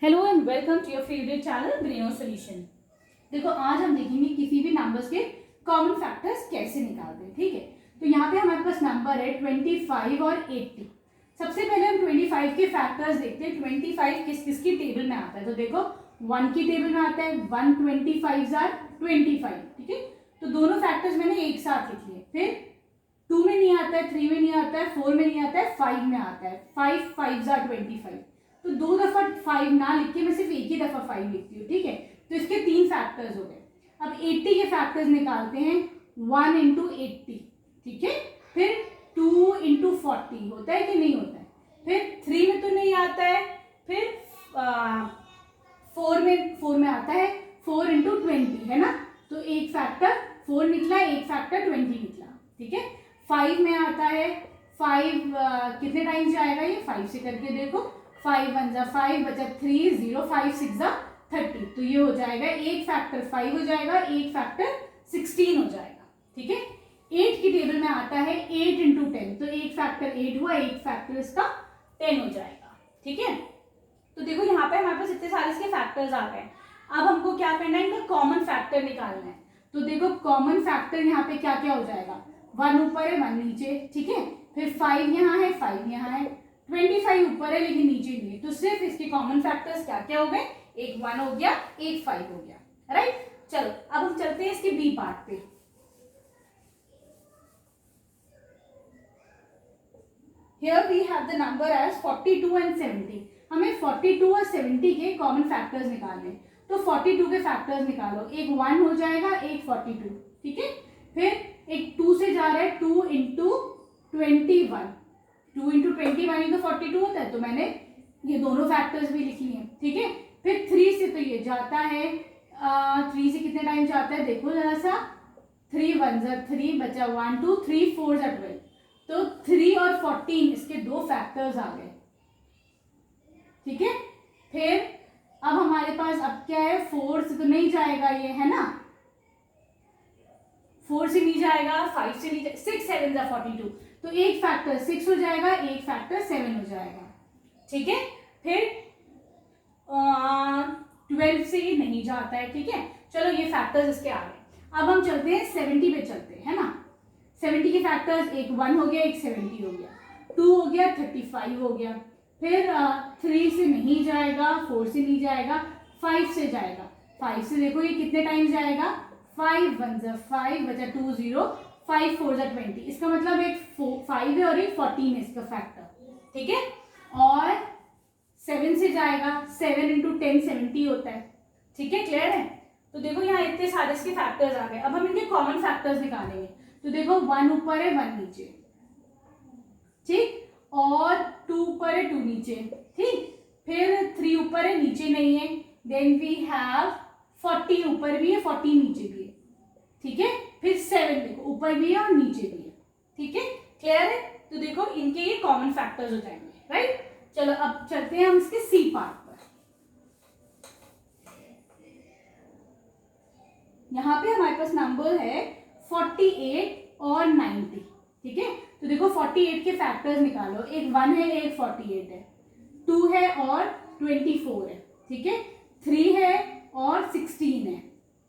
Hello and welcome to your favourite channel Braino Solution. देखो आज हम देखेंगे किसी भी नंबर्स के कॉमन फैक्टर्स कैसे निकालते हैं। ठीक है, तो यहाँ पे हमारे पास नंबर है 25 और 80। सबसे पहले हम 25 के फैक्टर्स देखते हैं। 25 किस किस की टेबल में आता है, तो देखो 1 की टेबल में आता है 1 25 आर 25। ठीक है, तो दोनों फैक्टर्स मैंने एक साथ लिख लिए। फिर 2 में नहीं आता है, 3 में नहीं आता है, 4 में नहीं आता है, 5 में आता है। 5 5 आर 25, तो 2 दफा 5 ना लिख के मैं सिर्फ एक ही दफा 5 लिखती हूँ। ठीक है, तो इसके 3 फैक्टर्स हो गए। अब 80 के फैक्टर्स निकालते हैं। 1 इंटू 80, ठीक है। फिर 2 इंटू 40 होता है कि नहीं होता है। फिर 3 में तो नहीं आता है। फिर 4 में आता है। 4 इंटू 20 है ना, तो एक फैक्टर 4 निकला, एक फैक्टर 20 निकला। ठीक है, 5 में आता है। 5 कितने टाइम जाएगा ये, 5 से करके देखो। 5 1 जा 5 बचा 3 0 5 6 जा 30, तो ये हो जाएगा एक फैक्टर 5 हो जाएगा, एक फैक्टर 16 हो जाएगा। ठीक है, 8 की टेबल में आता है 8 इंटू 10, तो एक फैक्टर 8 हुआ, एक फैक्टर इसका 10 हो जाएगा। ठीक है, तो देखो यहाँ पे हमारे पास इतने सारे इसके फैक्टर्स आ गए। अब हमको क्या करना है, इनका कॉमन फैक्टर निकालना है। तो देखो कॉमन फैक्टर यहाँ पे क्या क्या हो जाएगा, 1 ऊपर है 1 नीचे। ठीक है, फिर 5 यहाँ है 5 यहाँ है, 25 ऊपर है लेकिन नीचे नहीं है, तो सिर्फ इसके कॉमन फैक्टर्स क्या क्या हो गए, एक 1 हो गया, एक 5 हो गया। राइट, चलो अब हम चलते हैं इसके बी पार्ट पे। Here we have the number as 42 and 70. हमें 42 और 70 के कॉमन फैक्टर्स निकालने, तो 42 के फैक्टर्स निकालो। एक 1 हो जाएगा, एक 42। ठीक है, फिर एक 2 से जा रहा है, 2 इंटू 21। 2 इंटू 21 ही तो 42 होता है, तो मैंने ये दोनों फैक्टर्स भी लिख लिए। ठीक है, फिर 3 से तो ये जाता है। 3 से कितने टाइम जाता है देखो जरा सा। 3 1 जा 3 बचा 1 2 3 4 जा 12, तो 3 और 14 इसके दो फैक्टर्स आ गए। ठीक है, फिर अब हमारे पास अब क्या है, 4 से तो नहीं जाएगा ये, है ना। 4 से नहीं जाएगा, 5 से नहीं जाएगा, 6 7 जा 42, तो एक फैक्टर 6 हो जाएगा, एक फैक्टर 7 हो जाएगा। ठीक है, फिर 12 से ये नहीं जाता है। ठीक है, चलो ये फैक्टर्स इसके आ गए। अब हम चलते हैं 70 पे चलते हैं, है ना। 70 के फैक्टर्स एक 1 हो गया, एक 70 हो गया, 2 हो गया, 35 हो गया। फिर 3 से नहीं जाएगा, 4 से नहीं जाएगा, 5 से जाएगा। 5 से देखो ये कितने टाइम जाएगा, 5 1 जा 5 बचा 2 0 5 4 जा 20, इसका मतलब एक 5 है और एक 14 है इसका फैक्टर। ठीक है, और 7 से जाएगा, 7 इंटू 10 70 होता है। ठीक है, क्लियर है। तो देखो यहाँ इतने सारे इसके फैक्टर्स आ गए। अब हम इनके कॉमन फैक्टर्स निकालेंगे, तो देखो 1 ऊपर है 1 नीचे, ठीक, और 2 ऊपर है 2 नीचे, ठीक। फिर 3 ऊपर है नीचे नहीं है, देन वी हैव 40 ऊपर भी है 40 नीचे भी है। ठीक है, फिर 7 देखो ऊपर भी है और नीचे भी है। ठीक है, क्लियर है। तो देखो इनके ये कॉमन फैक्टर्स हो जाएंगे। राइट, चलो अब चलते हैं हम इसके सी पार्ट पर। यहाँ पे हमारे पास नंबर है 48 और 90। ठीक है, तो देखो 48 के फैक्टर्स निकालो। एक 1 है, एक 48 है, 2 है और 24 है। ठीक है, 3 है और 16 है।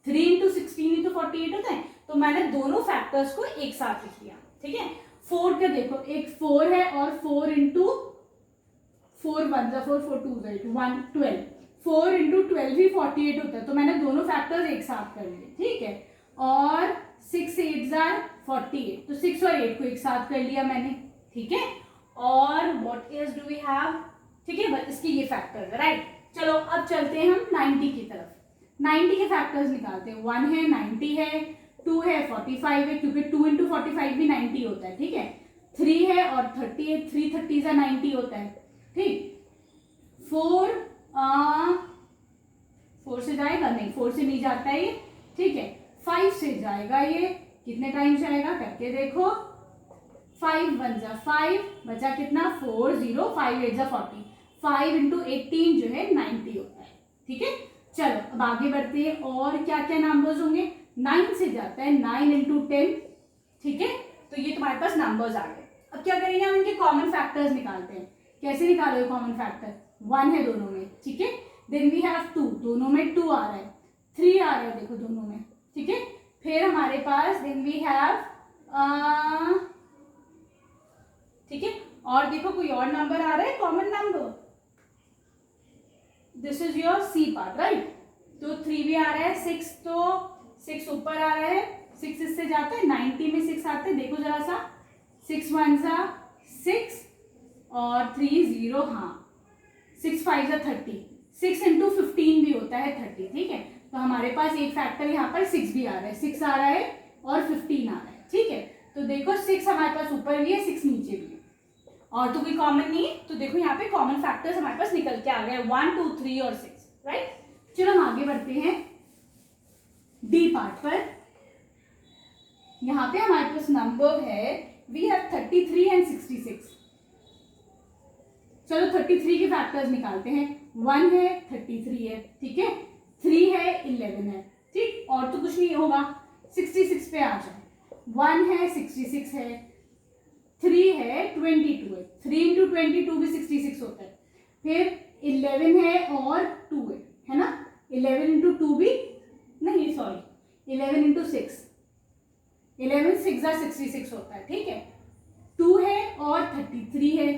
3 इंटू 16 ही तो 48 होता है, तो मैंने दोनों फैक्टर्स को एक साथ लिख लिया। ठीक है, 4 का देखो एक 4 है और 4 इंटू 4 1 जा 4 4 2 जा 1 12, 4 इंटू 12 ही 48 होता है, तो मैंने दोनों फैक्टर्स एक साथ कर लिए। ठीक है, और 6 8 जा 48, तो 6 और 8 को एक साथ कर लिया मैंने। ठीक है, और what else do we have. ठीक है, बस इसके ये फैक्टर्स है। राइट, चलो अब चलते हैं हम 90 की तरफ। 90 के फैक्टर्स निकालते हैं। 1 है 90 है, 2 है 45 है, क्योंकि 2 इंटू 45 भी 90 होता है। ठीक है, 3 है और 30 है, 3 30 जा 90 होता है। ठीक, 4 से जाएगा नहीं, 4 से नहीं जाता है ये। ठीक है, 5 से जाएगा, ये कितने टाइम जाएगा करके देखो। 5 1 जा 5 बचा कितना 4 0 5 8 जा 40, 5 इंटू 18 जो है 90 होता है। ठीक है, चलो अब आगे बढ़ते हैं। और क्या क्या नंबर्स होंगे, 9 से जाता है, 9 इंटू 10। ठीक है, तो ये तुम्हारे पास नंबर्स आ गए। अब क्या करेंगे, हम इनके कॉमन फैक्टर्स निकालते हैं। कैसे निकालोगे कॉमन फैक्टर, 1 है दोनों में। ठीक है, देन वी हैव 2, दोनों में 2 आ रहा है, 3 आ रहा है देखो दोनों में, ठीक है। फिर हमारे पास देन वी हैव ठीक है, और देखो कोई और नंबर आ रहा है common number, this is your C part, right. तो 3 भी आ रहा है, 6 तो 6 ऊपर आ रहा है, 6 इससे जाता है, 90 में 6 आते हैं, देखो जरा सा, 6 1 सा 6 और 3 0, हाँ 6 5 सा 30, 6 इंटू 15 भी होता है 30, ठीक है। तो हमारे पास एक फैक्टर यहाँ पर 6 भी आ रहा है, 6 आ रहा है और 15 आ रहा है, ठीक है। तो देखो 6 हमारे पास ऊपर भी है, 6 नीचे भी है, और तो कोई कॉमन नहीं है, तो देखो यहाँ पे कॉमन फैक्टर्स हमारे पास निकल के आ गए 1 2 3 और 6, राइट। चलो हम आगे बढ़ते हैं डी पार्ट पर। यहाँ पे हमारे पास नंबर है, वी हैव 33 एंड 66। चलो 33 के फैक्टर्स निकालते हैं, 1 है 33 है, ठीक है, 3 है 11 है, ठीक, और तो कुछ नहीं होगा। 66 पे आ जाए, 1 है 66 है, 3 है 22 है, 3 इंटू 22 भी 66 होता है, फिर 11 है और 2 है ना, 11 इंटू 2 भी नहीं, सॉरी 11 इंटू 6, 11 6 66 होता है, ठीक है। 2 है और 33 है,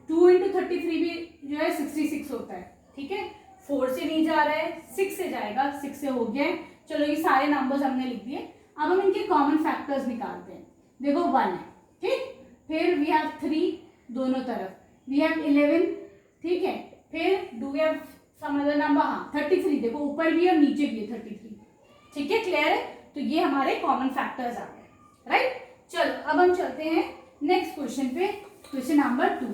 2 इंटू 33 भी जो है 66 होता है, ठीक है। 4 से नहीं जा रहा है, 6 से जाएगा, 6 से हो गया है। चलो ये सारे नंबर्स हमने लिख दिए, अब हम इनके कॉमन फैक्टर्स निकालते हैं। देखो 1 है, ठीक, फिर वी हैव 3 दोनों तरफ, वी हैव 11, ठीक है, फिर do we have some other number, हाँ 33, देखो ऊपर भी और नीचे भी है 33, ठीक है, क्लियर है। तो ये हमारे कॉमन फैक्टर्स आ गए, राइट। चलो अब हम चलते हैं नेक्स्ट क्वेश्चन पे, क्वेश्चन नंबर 2।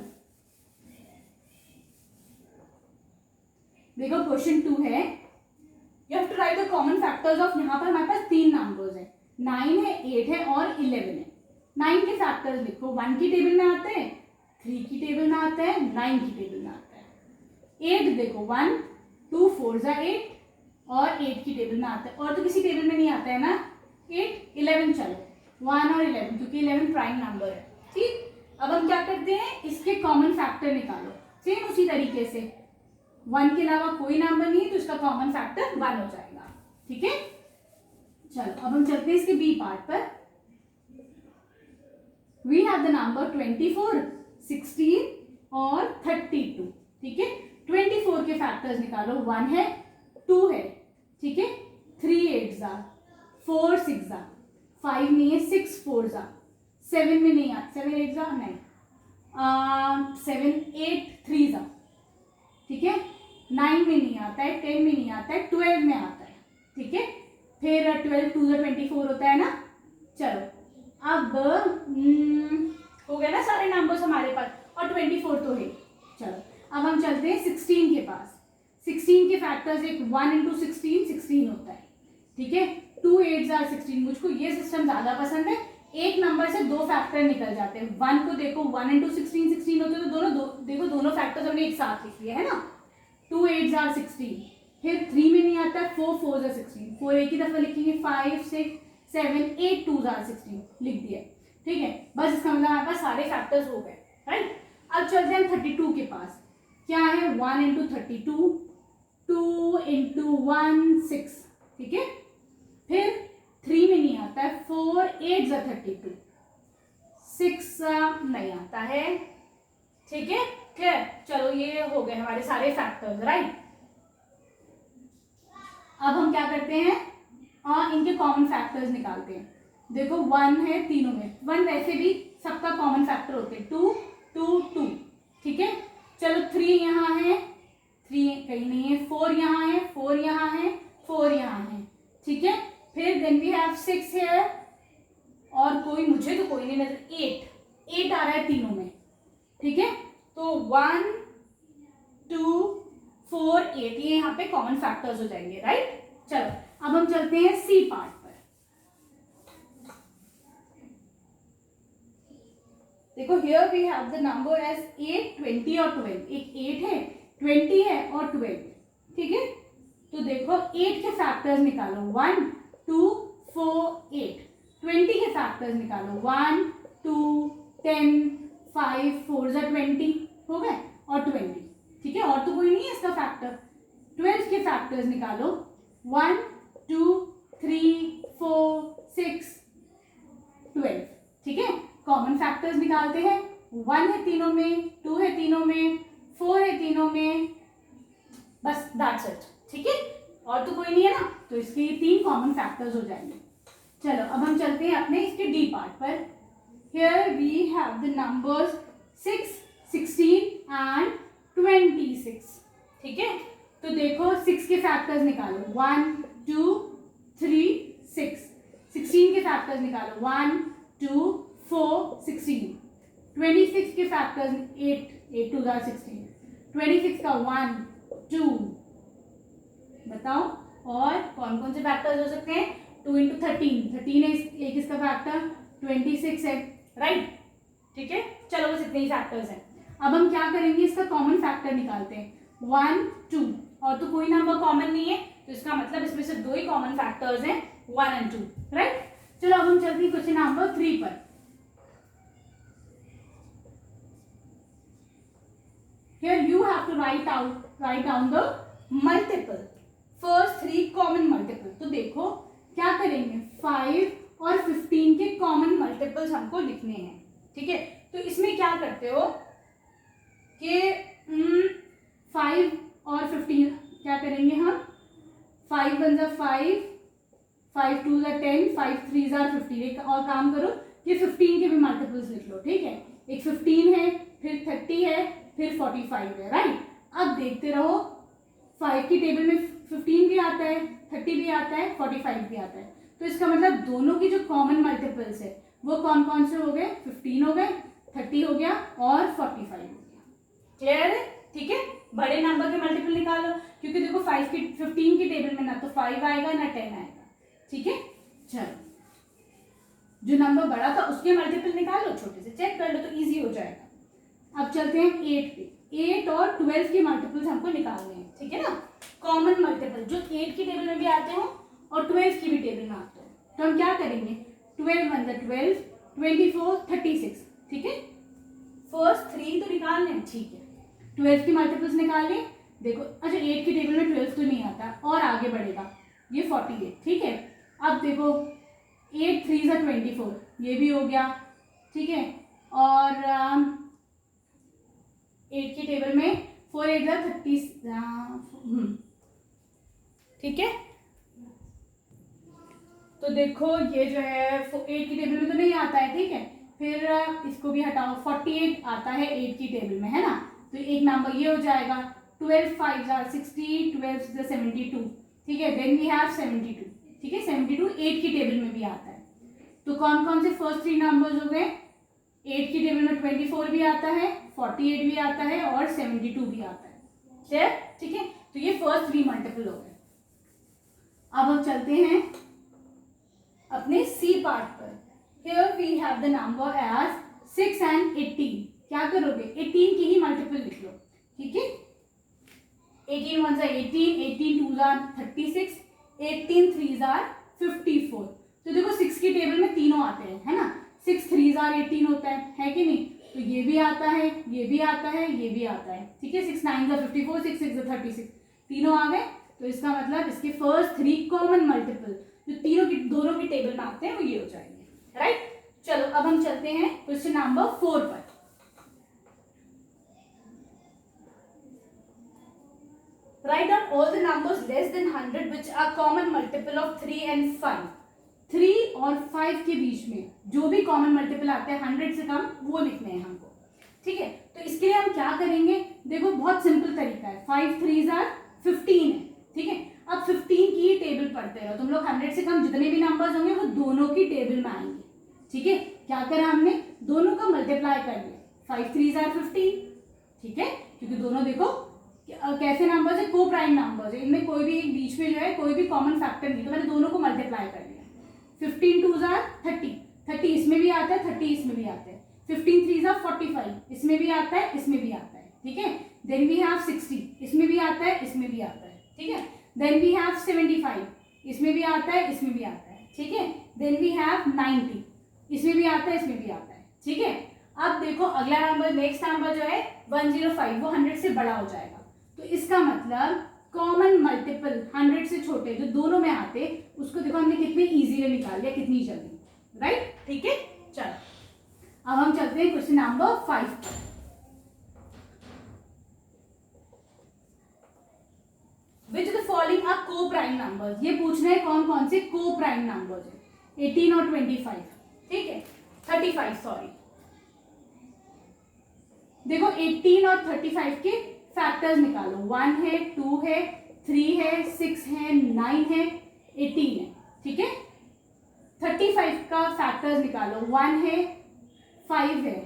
देखो क्वेश्चन 2 है, you have to write the common factors of, यहाँ पर हमारे पास 3 नंबर्स है, 9 है 8 है और 11 है। 9 के फैक्टर्स लिखो, 1 की टेबल में आते हैं, 3 की टेबल में आता है, 9 की टेबल में आता है। 8 देखो 1 2 4 जा 8 और 8 की टेबल में आता है, और तो किसी टेबल में नहीं आता है ना 8 11, चलो 1 और 11 क्योंकि 11 प्राइम नंबर है, ठीक। अब हम क्या करते हैं, इसके कॉमन फैक्टर निकालो, सेम उसी तरीके से, 1 के अलावा कोई नंबर नहीं तो इसका कॉमन फैक्टर 1 हो जाएगा, ठीक है। चलो अब हम चलते हैं इसके बी पार्ट पर। वी हैव द नंबर 24 16 और 32, ठीक है। 24 के फैक्टर्स निकालो, 1 है 2 है, ठीक है, 3 8 जा 4 6 जा 5 नहीं है, 6 4 जा 7 में नहीं आता, 7 8 जा नहीं, 7 8 3 जा, ठीक है, 9 में नहीं आता है, 10 में नहीं आता है, 12 में आता है, ठीक है, फिर 12 2 जा 24 होता है ना। चलो अब हो गया ना सारे नंबर्स हमारे पास, और 24 तो है। चलो अब हम चलते हैं 16 के पास। 16 के फैक्टर्स एक 1 इंटू 16 16 होता है, ठीक है, 2 8 जा 16। मुझको ये सिस्टम ज्यादा पसंद है, एक नंबर से 2 फैक्टर निकल जाते हैं। 1 को देखो 1 इंटू 16 16 होते हैं, तो देखो दोनों फैक्टर्स हमने एक साथ लिख लिया है ना, 2 8 जा 16, फिर 3 में नहीं आता है, 4 4 जा 16, 4 एक ही दफा लिखेंगे, 5 6 7 8 2 जा 16 लिख दिया, ठीक है। बस इसका मतलब हमारे पास सारे फैक्टर्स हो गए, राइट। अब चलते हैं 32 के पास, क्या है 1 इंटू 32, 2 इंटू 1 6, ठीक है, फिर 3 में नहीं आता है, 4 8 जा 32, 6 नहीं आता है, ठीक है, क्लियर। चलो ये हो गए हमारे सारे फैक्टर्स, राइट। अब हम क्या करते हैं, इनके कॉमन फैक्टर्स निकालते हैं। देखो 1 है तीनों में, 1 वैसे भी सबका कॉमन फैक्टर होते हैं, 2 2 2, ठीक है। चलो 3 यहाँ है, 3 कहीं नहीं है, 4 यहाँ है, 4 यहाँ है, 4 यहाँ है, ठीक है। फिर देन वी हैव 6 है, और कोई मुझे तो कोई नहीं नजर, 8 आ रहा है तीनों में, ठीक है। तो 1 2 4 8 ये यहाँ पे कॉमन फैक्टर्स हो जाएंगे, राइट। चलो अब हम चलते हैं सी पार्ट पर। देखो here we have the number as 8 20 और 12, एक 8 है 20 है और 12, ठीक है। तो देखो 8 के फैक्टर्स निकालो, 1 2 4 8, 20 के फैक्टर्स निकालो, 1 2 10 5 4 जा 20 हो गए और 20, ठीक है, और तो कोई नहीं है इसका फैक्टर। 12 के फैक्टर्स निकालो, 1 2 3 4 6 12, ठीक है। कॉमन फैक्टर्स निकालते हैं, 1 है तीनों में, 2 है तीनों में, 4 है तीनों में, बस दैट्स इट, ठीक है। और तो कोई नहीं है ना, तो इसके 3 कॉमन फैक्टर्स हो जाएंगे। चलो अब हम चलते हैं अपने इसके डी पार्ट पर। Here we have the numbers 6, 16 and 26, ठीक है। तो देखो 6 के फैक्टर्स निकालो, 1 2 3 6, 16 के फैक्टर्स निकालो, 1 2 4 16, 26 के फैक्टर्स 8 8 2 16, 26 का 1 2, बताओ और कौन कौन से फैक्टर्स हो सकते हैं, 2 इंटू 13 है एक इसका फैक्टर, 26 है, राइट, ठीक है। चलो बस इतने ही फैक्टर्स हैं। अब हम क्या करेंगे, इसका कॉमन फैक्टर निकालते हैं, 1 2, और तो कोई नंबर कॉमन नहीं है, तो इसका मतलब इसमें सिर्फ 2 ही कॉमन फैक्टर्स हैं, 1 और 2, राइट। चलो अब हम चलते हैं क्वेश्चन नंबर 3 पर। Here you have to write down the multiple, first 3 common multiple। तो देखो क्या करेंगे, 5 और 15 के कॉमन मल्टीपल्स हमको लिखने हैं, ठीक है। तो इसमें क्या करते हो कि 5 और 15 क्या करेंगे हम, 5 1 जा 5, 5 2 जा 10, 5 3 जा 15। एक और काम करो कि 15 के भी मल्टीपल्स लिख लो, ठीक है। एक 15 है, फिर 30 है, फिर 45 है, राइट। अब देखते रहो, 5 की टेबल में 15 भी आता है, 30 भी आता है, 45 भी आता है। तो इसका मतलब दोनों की जो कॉमन मल्टीपल्स है वो कौन कौन से हो गए, 15 हो गए, 30 हो गया और 45 हो गया। क्लियर है, ठीक है। बड़े नंबर के मल्टीपल निकालो, क्योंकि देखो 15 की टेबल में ना तो 5 आएगा ना 10 आएगा, ठीक है। चलो जो नंबर बड़ा था उसके मल्टीपल निकालो, छोटे से चेक कर लो तो इजी हो जाएगा। अब चलते हैं 8 पे। 8 और 12 के मल्टीपल्स हमको निकालने हैं, ठीक है ना। कॉमन मल्टीपल जो 8 की टेबल में भी आते हो और 12 की भी टेबल में आते हो, तो हम क्या करेंगे, 12 1 12, 24 36, ठीक है। फर्स्ट 3 तो निकालने हैं, ठीक है। 12 की मल्टीपल्स निकालें, देखो अच्छा 8 की टेबल में 12 तो नहीं आता और आगे बढ़ेगा, ये 48, ठीक है। अब देखो 8 3 जा 24, ये भी हो गया, ठीक है। और 8 की टेबल में 4 8 जा 30, ठीक है। तो देखो ये जो है 8 की टेबल में तो नहीं आता है, ठीक है। फिर इसको भी हटाओ, 48 आता है 8 की टेबल में, है ना। तो एक नंबर ये हो जाएगा, 12 5 जा 60, 12 जा 72, ठीक है। देन वी हैव 72, ठीक है। 72 8 की टेबल में भी आता है। तो कौन कौन से फर्स्ट 3 नंबर्स हो गए, 8 की टेबल में 24 भी आता है, 48 भी आता है और 72 भी आता है, क्लियर, ठीक है। तो ये फर्स्ट 3 मल्टीपल हो गए। अब हम चलते हैं अपने सी पार्ट पर। Here we have the number as 6 and 18। क्या करोगे, 18 की ही मल्टीपल लिख लो, ठीक है। 18 1 जा 18, 18 2 जा 36, 18 3 जा 54। तो देखो 6 की टेबल में तीनों आते हैं, है ना। 6 3 जा 18 होता है कि नहीं। तो ये भी आता है, ये भी आता है, ये भी आता है, ठीक है। 6 9 जा 54, 6 6 जा 36, तीनों आ गए। तो इसका मतलब इसके फर्स्ट 3 कॉमन मल्टीपल जो दोनों की टेबल में आते हैं वो ये हो जाएंगे, राइट। चलो अब हम चलते हैं क्वेश्चन नंबर 4 पर। Write down all the numbers less than 100 which are common multiple of 3 and 5। 3 और 5 के बीच में जो भी कॉमन मल्टीपल आते हैं 100 से कम, वो लिखने हैं हमको, ठीक है। तो इसके लिए हम क्या करेंगे, देखो बहुत सिंपल तरीका है, 5 3 are 15 है, ठीक है। अब 15 की ही टेबल पढ़ते रहो तुम लोग, 100 से कम जितने भी नंबर्स होंगे वो दोनों की टेबल में आएंगे, ठीक है। क्या करा हमने, दोनों का मल्टीप्लाई कर लिया, 5 3 are 15, ठीक है। क्योंकि दोनों देखो कैसे नंबर्स है, को प्राइम नंबर्स है, इनमें कोई भी बीच में जो है कोई भी कॉमन फैक्टर नहीं, तो मैंने दोनों को मल्टीप्लाई कर लिया। 15 2 are 30, 30 इसमें भी आता है, 30 इसमें भी आता है। 15 3 are 45, इसमें भी आता है, इसमें भी आता है, ठीक है। देन वी हैव 60, इसमें भी आता है, इसमें भी आता है, ठीक है। देन वी हैव 75, इसमें भी आता है, इसमें भी आता है, ठीक है। देन वी हैव 90, इसमें भी आता है, इसमें भी आता है, ठीक है। अब देखो अगला नंबर, नेक्स्ट नंबर जो है 105, वो 100 से बड़ा हो जाएगा। तो इसका मतलब कॉमन मल्टीपल 100 से छोटे जो दोनों में आते उसको देखो हमने कितने इजीली निकाल लिया, कितनी जल्दी, राइट। ठीक है, चलो अब हम चलते हैं क्वेश्चन नंबर 5 पर। विच द फॉलोइंग आर को प्राइम नंबर्स, ये पूछना है कौन कौन से को प्राइम नंबर्स है। 18 और 25, ठीक है 35 सॉरी। देखो 18 और 35 के फैक्टर्स निकालो, 1 है, 2 है, 3 है, 6 है, 9 है, 18 है, ठीक है। 35 का फैक्टर्स निकालो, 1 है, 5 है,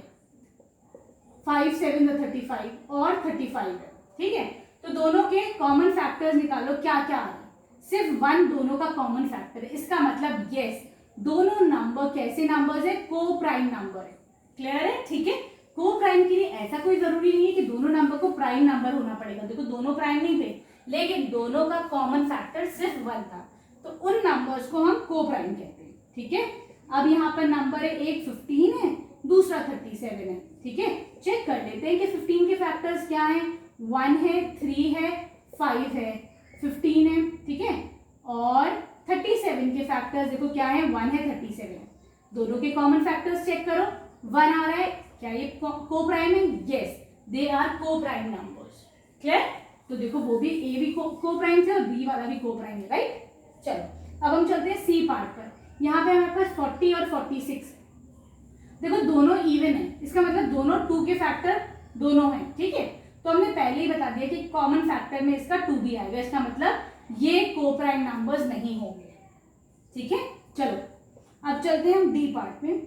5 7 35 और 35 है, ठीक है। तो दोनों के कॉमन फैक्टर्स निकालो, क्या क्या आ रहा है, सिर्फ 1 दोनों का कॉमन फैक्टर है, इसका मतलब यस दोनों नंबर कैसे नंबर्स है, को प्राइम नंबर है। क्लियर है, ठीक है। को प्राइम के लिए ऐसा कोई जरूरी नहीं है कि दोनों नंबर को प्राइम नंबर होना पड़ेगा, देखो दोनों प्राइम नहीं थे लेकिन दोनों का कॉमन फैक्टर सिर्फ 1 था, तो उन नंबर्स को हम को प्राइम कहते हैं, ठीक है। अब यहाँ पर नंबर है, एक 15 है, दूसरा 37 है, ठीक है। चेक कर लेते हैं कि 15 के फैक्टर्स क्या है, 1 है, 3 है, 5 है, 15 है, ठीक है। और 37 के फैक्टर्स देखो क्या है, 1 है, 37 है, दोनों के कॉमन फैक्टर्स चेक करो, 1 आ रहा है, क्या ये को प्राइम है, यस दे आर को प्राइम नंबर्स। क्लियर, तो देखो वो भी ए भी को प्राइम थे और बी वाला भी को प्राइम है, राइट। चलो अब हम चलते हैं सी पार्ट पर। यहाँ पे हमारे पास 40 और 46, देखो दोनों इवन है, इसका मतलब दोनों 2 के फैक्टर दोनों हैं, ठीक है। तो हमने पहले ही बता दिया कि कॉमन फैक्टर में इसका 2 भी आएगा, इसका मतलब ये को प्राइम नंबर्स नहीं होंगे, ठीक है। चलो अब चलते हैं हम डी पार्ट में।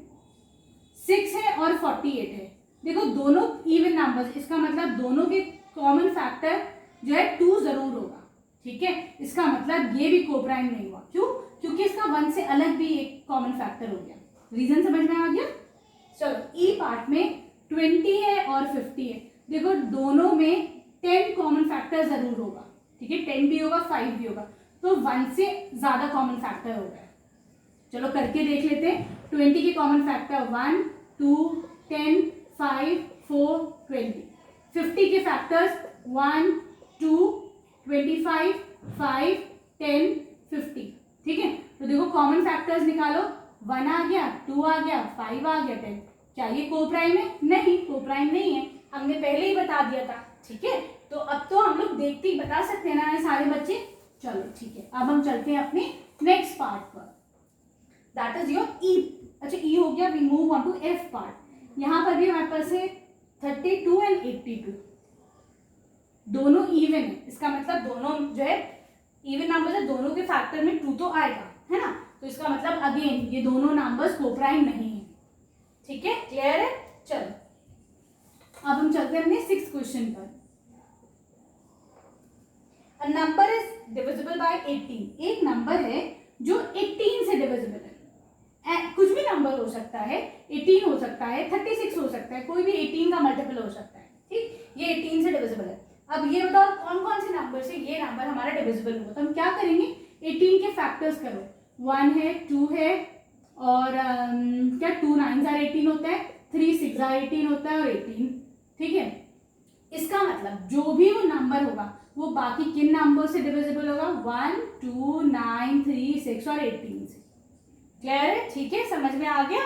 6 है और 48 है, देखो दोनों इवन नंबर्स, इसका मतलब दोनों के कॉमन फैक्टर जो है 2 जरूर होगा, ठीक है। इसका मतलब ये भी को प्राइम नहीं हुआ, क्यों, क्योंकि इसका 1 से अलग भी एक कॉमन फैक्टर हो गया। रीजन समझ में आ गया। चलो ई पार्ट में 20 है और 50 है, देखो दोनों में 10 कॉमन फैक्टर जरूर होगा, ठीक है, 10 भी होगा 5 भी होगा, तो 1 से ज्यादा कॉमन फैक्टर होगा। चलो करके देख लेते हैं। 20 के कॉमन फैक्टर 1 2 10 5 4 20, 50 के फैक्टर्स 1 2 25 5 10 50, ठीक है। तो देखो कॉमन फैक्टर्स निकालो, 1 आ गया, 2 आ गया, 5 आ गया, 10, क्या ये को प्राइम है, नहीं को प्राइम नहीं है, हमने पहले ही बता दिया था, ठीक है। तो अब तो हम लोग देखते ही बता सकते हैं ना सारे बच्चे। चलो ठीक है, अब हम चलते हैं अपने नेक्स्ट पार्ट पर, दैट इज योर ई। अच्छा ई हो गया, we move on to F part. यहाँ पर भी हमारे पास है 32 एंड 82, दोनों इवन है, इसका मतलब दोनों जो है इवन नंबर है, दोनों के फैक्टर में 2 तो आएगा, है ना। तो इसका मतलब अगेन ये दोनों नंबर्स को प्राइम नहीं है, ठीक है। क्लियर है। चलो अब हम चलते हैं अपने 6th क्वेश्चन पर। A number is divisible by 18, एक नंबर है जो 18 से डिविजिबल है, कुछ भी नंबर हो सकता है, 18 हो सकता है, 36 हो सकता है, कोई भी 18 का मल्टीपल हो सकता है, ठीक, ये 18 से डिविजिबल है। अब ये बताओ कौन कौन से नंबर से ये नंबर हमारा डिविजिबल होगा, तो हम क्या करेंगे, 18 के फैक्टर्स करो, 1 है, 2 है और क्या 2 9 18 होता है, 3 6 18 होता है और 18, ठीक है। इसका मतलब जो भी वो नंबर होगा वो बाकी किन नंबर से डिविजिबल होगा, 1 2 9 3 6 और 18 से। क्लियर है, ठीक है, समझ में आ गया।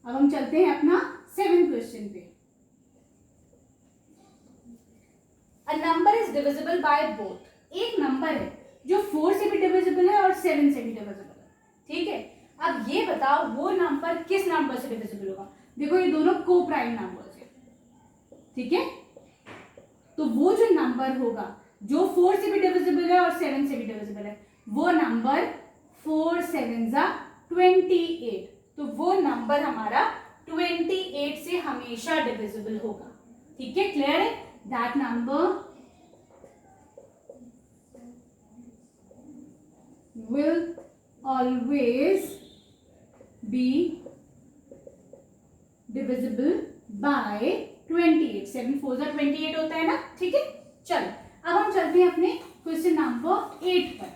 अब हम चलते हैं अपना 7th क्वेश्चन पे। A number is divisible by both, एक नंबर है जो 4 से भी डिविजिबल है और 7 से भी डिविजिबल है, ठीक है। अब ये बताओ वो नंबर किस नंबर से डिविजिबल होगा, देखो ये दोनों को प्राइम नंबर्स है, ठीक है। तो वो जो नंबर होगा जो 4 से भी डिविजिबल है और 7 से भी डिविजिबल है, वो नंबर 4 7 28, तो वो नंबर हमारा 28 से हमेशा डिविजिबल होगा, ठीक है। क्लियर है, that number will always be divisible by 28, 7 4 28 होता है ना, ठीक है। चलो अब हम चलते हैं अपने क्वेश्चन नंबर 8 पर।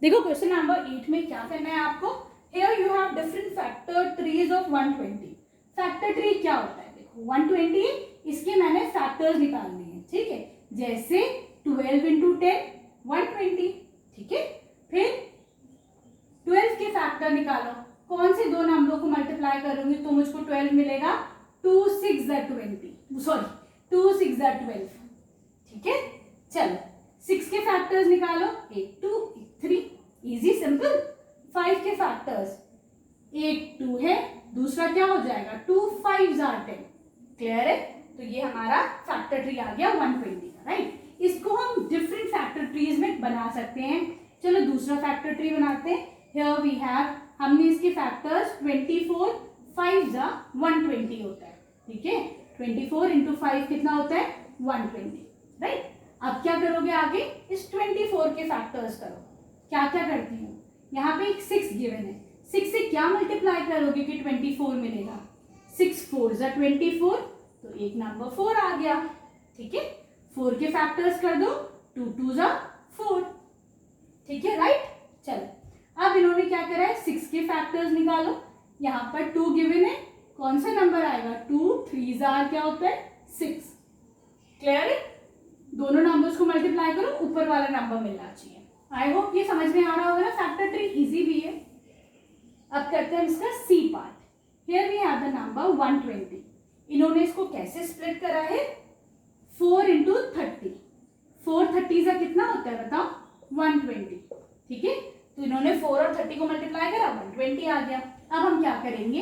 देखो क्वेश्चन नंबर 8 में क्या करना है आपको, here you have different factor trees of 120, factor tree क्या होता है, देखो 120, इसके मैंने फैक्टर्स निकाल दिए हैं, ठीक है, जैसे 12 इंटू 10 120, ठीक है। फिर 12 के फैक्टर निकालो, कौन से दो नंबरों को मल्टीप्लाई करूंगी तो मुझको 12 मिलेगा, 2 6 20, सॉरी 2 6 12, ठीक है। चलो 6 के फैक्टर्स निकालो, 1 2 1 3, इजी सिंपल। 5 के फैक्टर्स, 1 2 है, दूसरा क्या हो जाएगा 2 5 10, क्लियर है। तो ये हमारा फैक्टर ट्री आ गया 120 का, राइट। इसको हम डिफरेंट फैक्टर ट्रीज में बना सकते हैं। चलो दूसरा फैक्टर ट्री बनाते हैं। हियर वी हैव, हमने इसके फैक्टर्स 24 5 120 होता है, ठीक है। 24 इंटू 5 कितना होता है 120, राइट। अब क्या करोगे आगे, इस 24 के फैक्टर्स करो। क्या क्या करती हूँ, यहाँ पे एक 6 गिवन है, 6 से क्या मल्टीप्लाई करोगे कि 24 मिलेगा, 6 4 24, तो एक नंबर 4 आ गया, ठीक है। 4 के फैक्टर्स कर दो, 2 2 4, ठीक है, राइट। चलो अब इन्होंने क्या करा है, 6 के फैक्टर्स निकालो, यहाँ पर 2 गिवन है, कौन सा नंबर आएगा, 2 3 क्या होता है 6, क्लियर है। दोनों नंबर्स को मल्टीप्लाई करो, ऊपर वाला नंबर मिलना चाहिए। आई होप ये समझ में आ रहा होगा ना, फैक्टर ट्री इजी भी है। अब करते हैं इसका C part. Here we have the number 120, इन्होंने इसको कैसे स्प्लिट करा है, 4 इंटू 30, 4 30 का कितना होता है बताओ 120, ठीक है। तो इन्होंने 4 और 30 को मल्टीप्लाई करा, 120 आ गया। अब हम क्या करेंगे,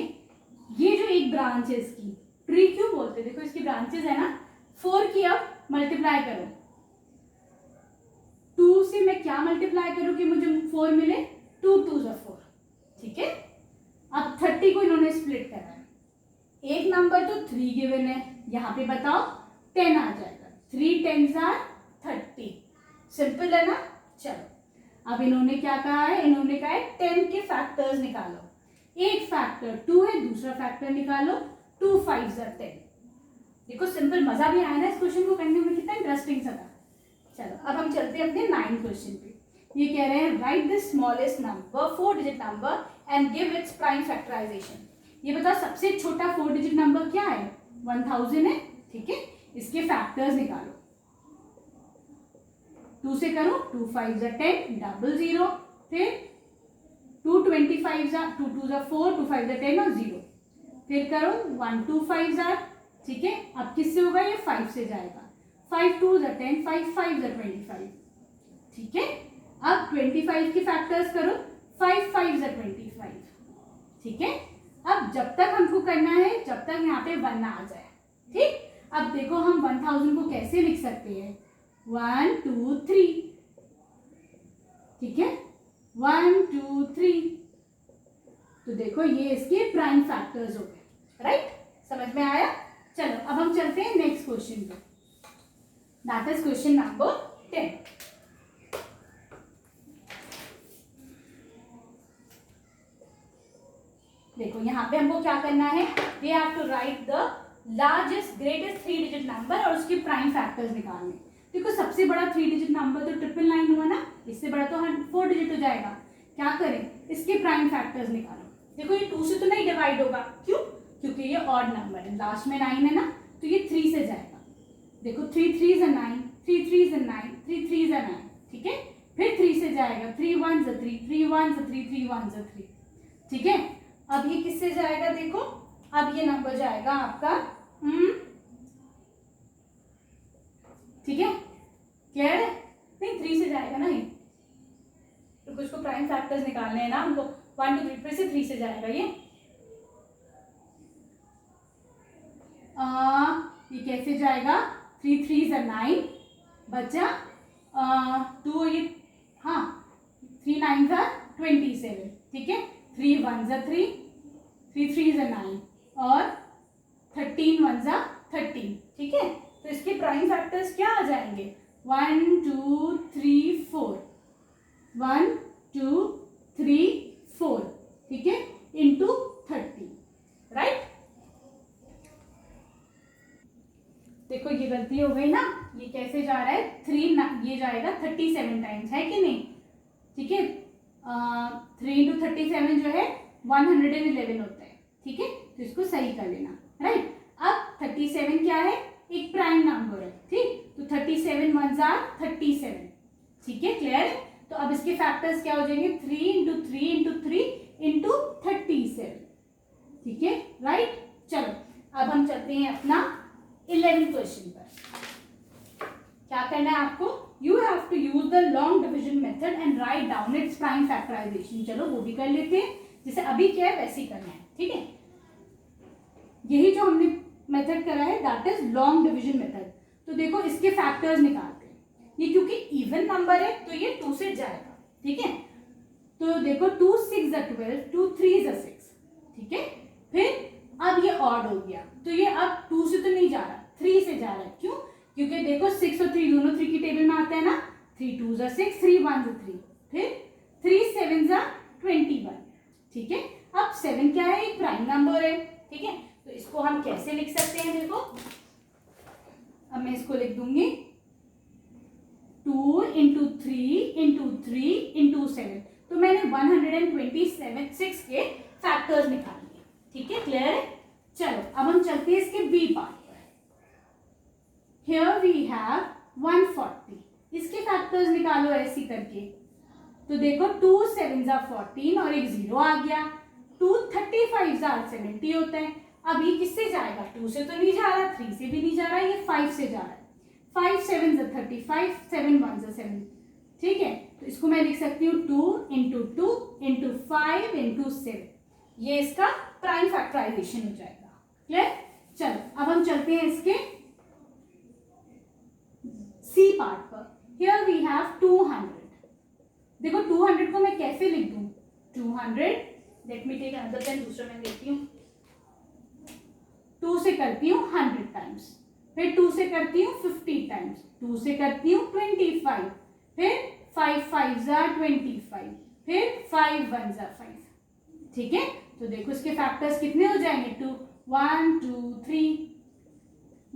ये जो एक ब्रांच है इसकी, ट्री क्यों बोलते हैं, देखो इसकी ब्रांचेस है ना, 4 की अब मल्टीप्लाई करो, 2 से मैं क्या मल्टीप्लाई करूं कि मुझे 4 मिले, 2 2 4, ठीक है। अब 30 को इन्होंने स्प्लिट करा है, एक नंबर तो 3 गिवन है, यहाँ पे बताओ 10 आ जाएगा, 3 10 30, सिंपल है ना। चलो अब इन्होंने क्या कहा है, इन्होंने कहा है 10 के फैक्टर्स निकालो, एक फैक्टर 2 है, दूसरा फैक्टर निकालो, 2 5 10। देखो सिंपल, मजा भी आया ना इस क्वेश्चन को करने में, कितना इंटरेस्टिंग सा था। चलो अब हम चलते हैं अपने 9 क्वेश्चन पे। ये कह रहे हैं write the smallest number 4 digit number and give its prime factorisation. ये बताओ सबसे छोटा 4 डिजिट नंबर क्या है, 1000 है, ठीक है। इसके फैक्टर्स निकालो, 2 से करो, 2 5 10 00, फिर 2 25 2 2 4, 2 5 10 और 0, फिर करो 1 2 5 ठीक है। अब किससे होगा, ये 5 से जाएगा, 5 2 10, 5 5 25, ठीक है। अब 25 के फैक्टर्स करो, 5 5 25, ठीक है। अब जब तक हमको करना है, जब तक यहाँ पे 1 आ जाए, ठीक। अब देखो हम 1000 को कैसे लिख सकते हैं, 1 2 3, ठीक है, 1 2 3। तो देखो ये इसके प्राइम फैक्टर्स हो गए, राइट, समझ में आया। चलो अब हम चलते हैं नेक्स्ट क्वेश्चन पे, दैट इज क्वेश्चन नंबर 10। देखो यहाँ पे हमको क्या करना है, we have to write the largest greatest 3 digit number और उसके प्राइम फैक्टर्स निकालने। देखो सबसे बड़ा 3 डिजिट नंबर तो 999 हुआ ना, इससे बड़ा तो 4 डिजिट हो जाएगा। क्या करें, इसके प्राइम फैक्टर्स निकालो। देखो ये 2 से तो नहीं डिवाइड होगा, क्यों, क्योंकि ये ऑड नंबर है, लास्ट में 9 है ना, तो ये 3 से जाएगा। देखो 3 3 9, 3 3 9, 3 3 9, ठीक है। फिर 3 से जाएगा, 3 1 3, 3 1 3, 3 1 3, ठीक है। अब ये किससे जाएगा, देखो अब ये नंबर जाएगा आपका, ठीक है, क्लियर है। नहीं 3 से जाएगा ना, तो कुछ को प्राइम फैक्टर्स निकालने हैं ना हमको, 1 2 3, फिर से 3 से जाएगा ये कैसे जाएगा, 3 3 9 बचा 2, ये हाँ 3 9 27, ठीक है। 3 1 3, 3 3 9 और 13 1 13, ठीक है। तो इसके प्राइम फैक्टर्स क्या आ जाएंगे, 1 2 3 4, 1 2 3 4, ठीक है, इंटू 30, राइट। देखो ये गलती हो गई ना, ये कैसे जा रहा है, 3 ये जाएगा 37 टाइम्स, है कि नहीं, ठीक है। 3 into 37 जो है 111 होता है, ठीक है। तो तो इसको सही कर लेना, राइट। अब 37 क्या है, एक प्राइम नंबर है, ठीक। तो 37 1s are 37, ठीक है, क्लियर है। तो अब इसके फैक्टर्स क्या हो जाएंगे, 3 इंटू 3 इंटू 3 इंटू 37, ठीक है, राइट। चलो अब हम चलते हैं अपना 11th क्वेश्चन पर। क्या करना है आपको, you have to use the long division method and write down its prime factorisation. चलो वो भी कर लेते हैं, जैसे अभी क्या है वैसे ही करना है, ठीक है। यही जो हमने मेथड करा है that is long division method. तो देखो इसके फैक्टर्स निकालते हैं, ये क्योंकि इवन नंबर है तो ये 2 से जाएगा, ठीक है। तो देखो 2 6 12, 2 3 6, ठीक है। फिर अब ये ऑड हो गया, तो ये अब 2 से तो नहीं जा रहा, 3 से जा रहा है, क्यों, क्योंकि देखो 6 और 3 दोनों 3 की टेबल में आते हैं ना, 3 2s are 6, 3 1s are 3, फिर 3 7s are 21, ठीक है। अब 7 क्या है, एक प्राइम नंबर है, ठीक है। तो इसको हम कैसे लिख सकते हैं, देखो अब मैं इसको लिख दूंगी 2 इंटू 3 इंटू 3 इंटू 7। तो मैंने 126 के फैक्टर्स निकाल लिए, ठीक है, क्लियर है। चलो अब हम चलते हैं इसके बी पार्ट पर। हियर वी हैव 140, इसके फैक्टर्स निकालो ऐसी करके। तो देखो 2 7s are 14 और एक 0 आ गया, 2 35s are 70 होता है। अब ये किससे जाएगा, 2 से तो नहीं जा रहा, 3 से भी नहीं जा रहा, ये 5 से जा रहा है। 5 7s are 35, 7 1s are 7, ठीक है। तो इसको मैं लिख सकती हूँ 2 इंटू 2 इंटू 5 इंटू 7, ये इसका प्राइम फैक्टराइजेशन हो जाएगा, क्लियर। चलो अब हम चलते हैं इसके सी पार्ट पर। Here we have 200। देखो 200 को मैं कैसे लिख दूं, 200, let me take another pen, दूसरा मैं लेती हूँ। 2 से करती हूँ 100 टाइम्स, फिर 2 से करती हूँ 50 टाइम्स, 2 से करती हूँ 25, फिर 5 5s are 25, फिर 5 1s are 5, ठीक है। तो देखो इसके फैक्टर्स कितने हो जाएंगे, 2 1 2 3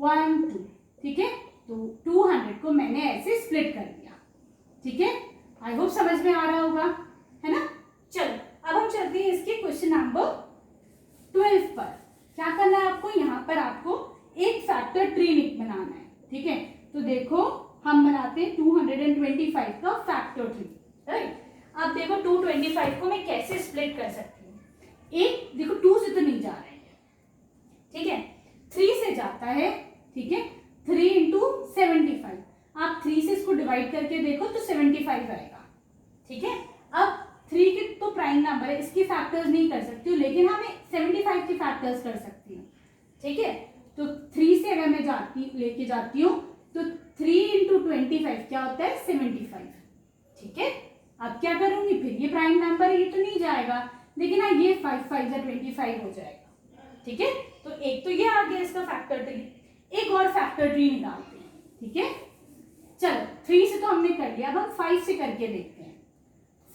1 2, ठीक है। तो 200 को मैंने ऐसे स्प्लिट कर दिया, ठीक है। आई होप समझ में आ रहा होगा, है ना। चलो अब हम चलते हैं इसके क्वेश्चन नंबर 12 पर। क्या करना है आपको, यहाँ पर आपको एक फैक्टर ट्री बनाना है, ठीक है। तो देखो हम बनाते हैं 225 का फैक्टर ट्री, राइट। अब देखो 225 को मैं कैसे स्प्लिट कर सकती हूँ, एक देखो 2 से तो नहीं जा रहा है, ठीक है, 3 से जाता है, ठीक है। 3 इंटू 75, आप 3 से इसको डिवाइड करके देखो तो 75 आएगा, ठीक है। अब 3 के तो प्राइम नंबर है, इसके फैक्टर्स नहीं कर सकती हूँ, लेकिन हमें 75 के फैक्टर्स कर सकती हूँ, ठीक है। तो 3 से अगर मैं लेके जाती हूँ तो 3 इंटू 25 क्या होता है, 75, ठीक है। अब क्या करूंगी, फिर ये प्राइम नंबर है, ये तो नहीं जाएगा, लेकिन हाँ ये 5 5 या 25 हो जाएगा, ठीक है। तो एक तो ये आ गया इसका फैक्टर ट्री, एक और फैक्टर ट्री निकालते हैं, ठीक है। चलो 3 से तो हमने कर लिया, अब हम 5 से करके देखते हैं।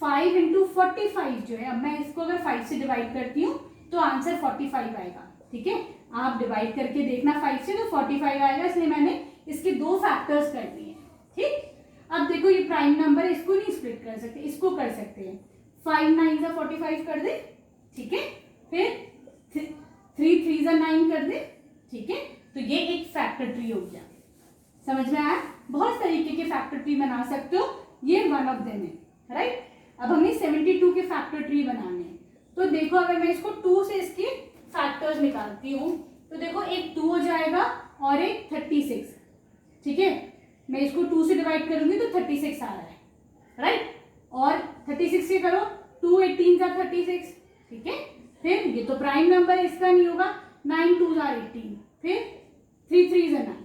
5 इंटू 45 जो है, अब मैं इसको अगर 5 से डिवाइड करती हूँ तो आंसर 45 आएगा, ठीक है। आप डिवाइड करके देखना 5 से तो 45 आएगा, इसलिए मैंने इसके 2 फैक्टर्स कर दिए, ठीक। अब देखो ये प्राइम नंबर है, इसको नहीं स्प्लिट कर सकते, इसको कर सकते हैं। 5 9s are 45 कर दे, ठीक है। फिर 3 3s are 9 कर दे, ठीक है। तो ये एक फैक्टर ट्री हो गया, समझ में आया। बहुत तरीके के फैक्टर ट्री बना सकते हो, ये वन ऑफ देम है, राइट। अब हमें 72 के फैक्टर ट्री बनाने हैं। तो देखो अगर मैं इसको 2 से इसके फैक्टर्स निकालती हूँ तो देखो एक 2 हो जाएगा और एक 36, ठीक है। मैं इसको 2 से डिवाइड करूंगी तो 36 आ रहा है, राइट। और 36 से करो 2 18 are 36, ठीक है। फिर ये तो प्राइम नंबर है, इसका नहीं होगा, 9 2s are 18, फिर 3 3s are 9,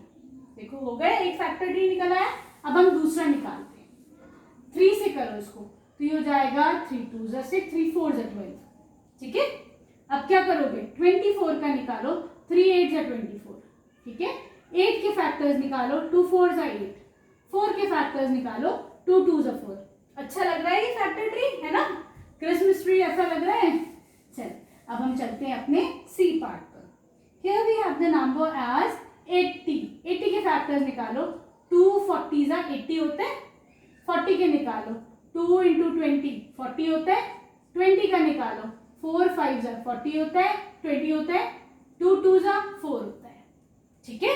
देखो हो गया, एक फैक्टर ट्री निकल आया। अब हम दूसरा निकालते हैं, 3 से करो इसको तो ये हो जाएगा 3 2s are 6, 3 4s are 12, ठीक है। अब क्या करोगे, 24 का निकालो, 3 8s are 24, ठीक है। 8 के फैक्टर्स निकालो, 2 4s are 8, 4 के फैक्टर्स निकालो, 2 2s are 4। अच्छा लग रहा है ये फैक्टर ट्री, है ना, क्रिसमस ट्री ऐसा लग रहा है। चल अब हम चलते हैं अपने सी पार्ट पर। Here we have the number as 80। 80 के फैक्टर्स निकालो, 2 40s are 80 होते हैं, 40 के निकालो, 2 इंटू 20 40 होता है, 20 का निकालो, 4 5s are 40 होता है, 20 होता है, 2 2 जा 4 होता है। ठीक है,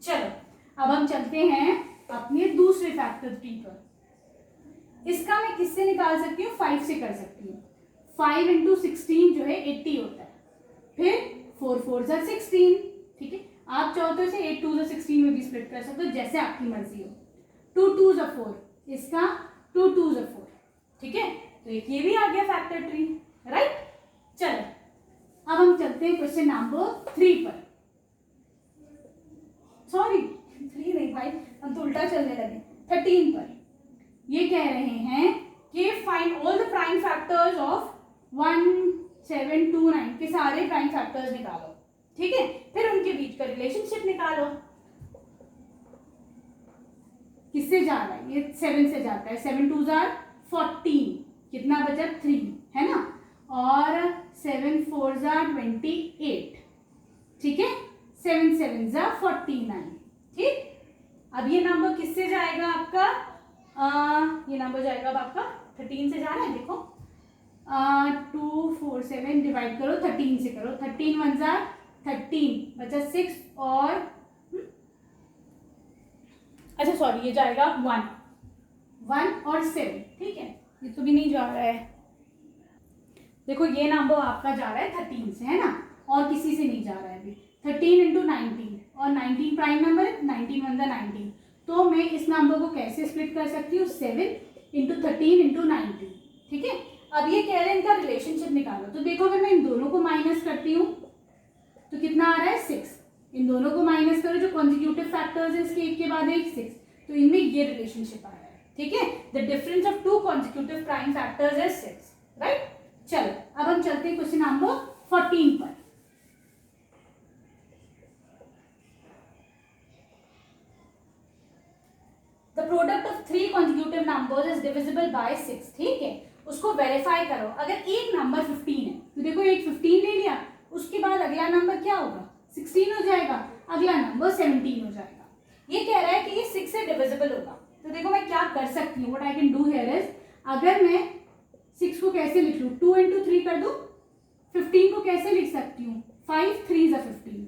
चलो अब हम चलते हैं अपने दूसरे फैक्टर 3 पर। इसका मैं किससे निकाल सकती हूँ? 5 से कर सकती हूँ। 5 इंटू 16 जो है 80 होता है, फिर 4 4 जा 16। ठीक है, आप चाहो तो इसे 8 2 जा 16 में भी स्प्लिट कर सकते हो, जैसे आपकी मर्जी हो। 2 2 जा 4, इसका 2 2 जा 4। ठीक है, तो एक ये भी आ गया फैक्टर 3, राइट। चलो अब हम चलते हैं क्वेश्चन नंबर 3 पर। सॉरी 3 नहीं भाई, हम तो उल्टा चलने लगे। 13 पर ये कह रहे हैं कि find all the prime factors of 1 7 2 9 के सारे प्राइम फैक्टर्स निकालो। ठीक है, फिर उनके बीच का रिलेशनशिप निकालो। किससे जा रहा है? ये 7 से जाता है। 7 2 जार 14, कितना बचा? 3, है ना। और 7 4 जार 28। ठीक है, 7 7 जा 49। ठीक, अब ये नंबर किससे जाएगा आपका? ये नंबर जाएगा अब आपका 13 से जा रहा है। देखो 2 4 7 डिवाइड करो 13 से करो। 13 1 जार 13, बचा 6 और अच्छा सॉरी ये जाएगा 1 और 7। ठीक है, ये तो भी नहीं जा रहा है। देखो ये नंबर आपका जा रहा है 13 से, है ना, और किसी से नहीं जा रहा है अभी। 13 इंटू 19, और 19 प्राइम नंबर है, 19 1 19। तो मैं इस नंबर को कैसे स्प्लिट कर सकती हूँ? 7 इंटू 13 इंटू 19। ठीक है, अब ये कह रहे हैं इनका रिलेशनशिप निकालो। तो देखो अगर मैं इन दोनों को माइनस करती हूँ तो कितना आ रहा है? 6। इन दोनों को माइनस करो, जो कॉन्जिक्यूटिव फैक्टर्स है इसके एक के बाद एक 6, तो इनमें ये रिलेशनशिप आ रहा है। ठीक है, the difference of 2 consecutive prime factors is 6, right. चलो अब हम चलते हैं क्वेश्चन नंबर 14 पर। The product of 3 consecutive numbers is divisible bye 6। ठीक है, उसको वेरीफाई करो। अगर एक नंबर 15 है तो देखो एक 15 ले लिया, उसके बाद अगला नंबर क्या होगा? 16 हो जाएगा, अगला नंबर 17 हो जाएगा। ये कह रहा है कि ये 6 से डिविजिबल होगा। तो देखो मैं क्या कर सकती हूँ, what I can do here is, अगर मैं 6 को कैसे लिख लूँ? 2 इंटू 3 कर दूँ। 15 को कैसे लिख सकती हूँ? 5 3 जा 15।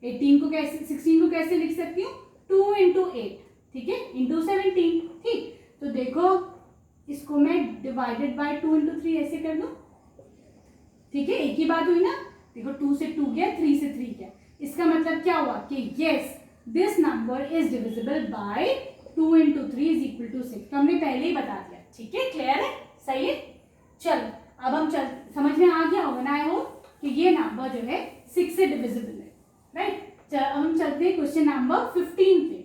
18 को कैसे 16 को कैसे लिख सकती हूँ? 2 इंटू 8, ठीक है, इंटू 17। ठीक, तो देखो इसको मैं डिवाइडेड बाय 2 इंटू 3 ऐसे कर दूँ। ठीक है, एक ही बात हुई ना। देखो 2 से 2 गया, 3 से 3 गया। इसका मतलब क्या हुआ कि yes this number is divisible by 2 into 3 is equal to 6। तो हमने पहले ही बता दिया। ठीक है, क्लियर है, सही है। चलो अब हम समझ में आ गया होगा ना आई होप कि ये नंबर जो है 6 से डिविजिबल है, राइट। चलो अब हम चलते हैं क्वेश्चन नंबर 15 पे।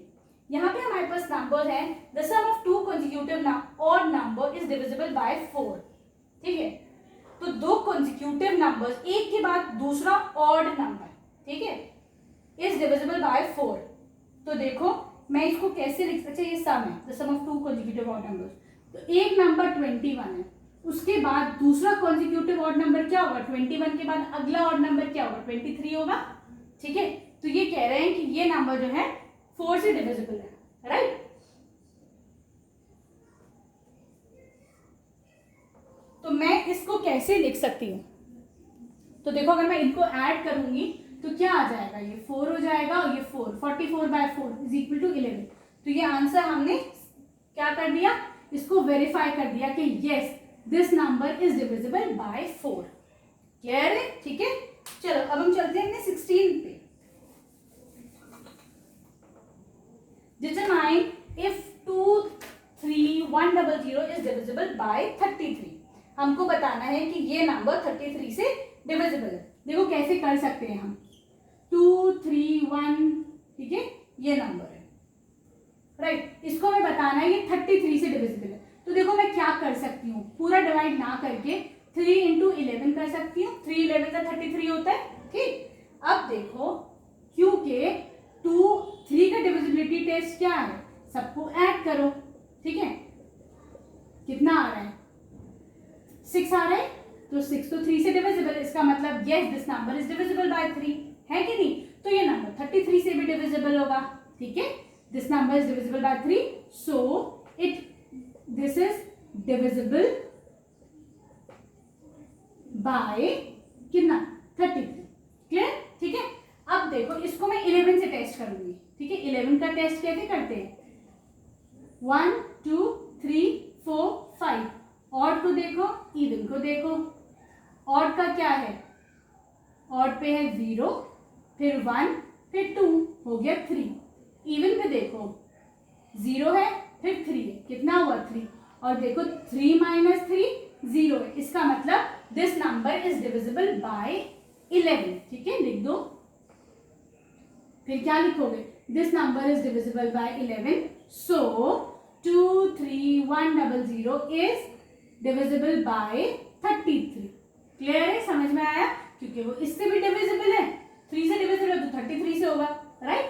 यहाँ पे हमारे पास नंबर है the sum of 2 consecutive odd number is divisible by 4। ठीक है, तो 2 कॉन्जिक्यूटिव नंबर्स एक के बाद दूसरा ऑड नंबर, ठीक है, इज डिविजिबल बाय 4। तो देखो मैं इसको कैसे लिख, अच्छा ये सम है the sum of 2 consecutive odd numbers. तो एक नंबर 21 है, उसके बाद दूसरा कॉन्जिक्यूटिव ऑड नंबर क्या होगा? 21 के बाद अगला ऑड नंबर क्या होगा? 23 होगा। ठीक है, तो ये कह रहे हैं कि ये नंबर जो है 4 से डिविजिबल है, राइट। तो मैं इसको कैसे लिख सकती हूँ? तो देखो अगर मैं इनको ऐड करूंगी तो क्या आ जाएगा? ये 4 हो जाएगा और ये 4, 44 बाय 4 इज इक्वल टू 11। तो ये आंसर हमने क्या कर दिया? इसको वेरीफाई कर दिया कि yes this number is divisible by 4। Clear है? ठीक है, चलो अब हम चलते हैं अपने 16 पे। Determine if 2 3 1 0 0 is divisible bye 33। हमको बताना है कि ये नंबर 33 से डिविजिबल है। देखो कैसे कर सकते हैं हम, 2 3 1, ठीक है, ये नंबर है, राइट। इसको हमें बताना है ये 33 से डिविजिबल है। तो देखो मैं क्या कर सकती हूँ, पूरा डिवाइड ना करके 3 इंटू 11 कर सकती हूँ। 3 11 का 33 होता है, ठीक। अब देखो क्योंकि 2 3 का डिविजिबिलिटी टेस्ट क्या है? सबको ऐड करो, ठीक है, कितना आ रहा है? 6 आ रहा है। तो 6 तो 3 से डिविजिबल, इसका मतलब yes this number is divisible bye 3, है कि नहीं? तो ये नंबर 33 से भी डिविजिबल होगा, ठीक है। This number is divisible bye 3, so this is divisible bye कितना? 33। क्लियर? ठीक है, अब देखो इसको मैं 11 से टेस्ट करूंगी, ठीक है। 11 का टेस्ट कैसे करते हैं, 1 2 3 4 5, ऑड को देखो, इवन को देखो। ऑड का क्या है, ऑड पे है 0, फिर 1, फिर 2, हो गया 3। इवन पे देखो 0 है, फिर 3 है, कितना हुआ 3। और देखो 3 माइनस 3 0 है, इसका मतलब this number is divisible bye 11, ठीक है, लिख दो। फिर क्या लिखोगे, this number is divisible bye 11, so 23100 is divisible bye 33। Clear है, समझ में आया? क्योंकि वो इससे भी डिविजिबल है, 3 से डिविजिबल है तो 33 से होगा, राइट?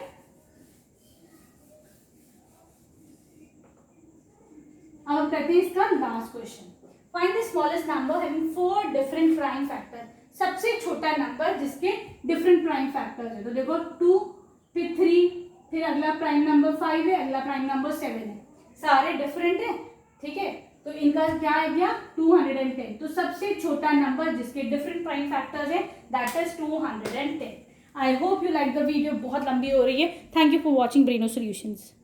अब हम करते हैं इसका last question. Find the smallest number having 4 different prime factor. सबसे छोटा नंबर जिसके डिफरेंट प्राइम फैक्टर्स है। तो देखो 2, फिर 3, फिर अगला प्राइम नंबर 5 है, अगला प्राइम नंबर 7 है, सारे डिफरेंट है, ठीक है। तो इनका क्या आ गया 210। तो सबसे छोटा नंबर जिसके डिफरेंट प्राइम फैक्टर्स है that is 210। I hope you like the video, बहुत लंबी हो रही है। Thank you for watching Braino solutions.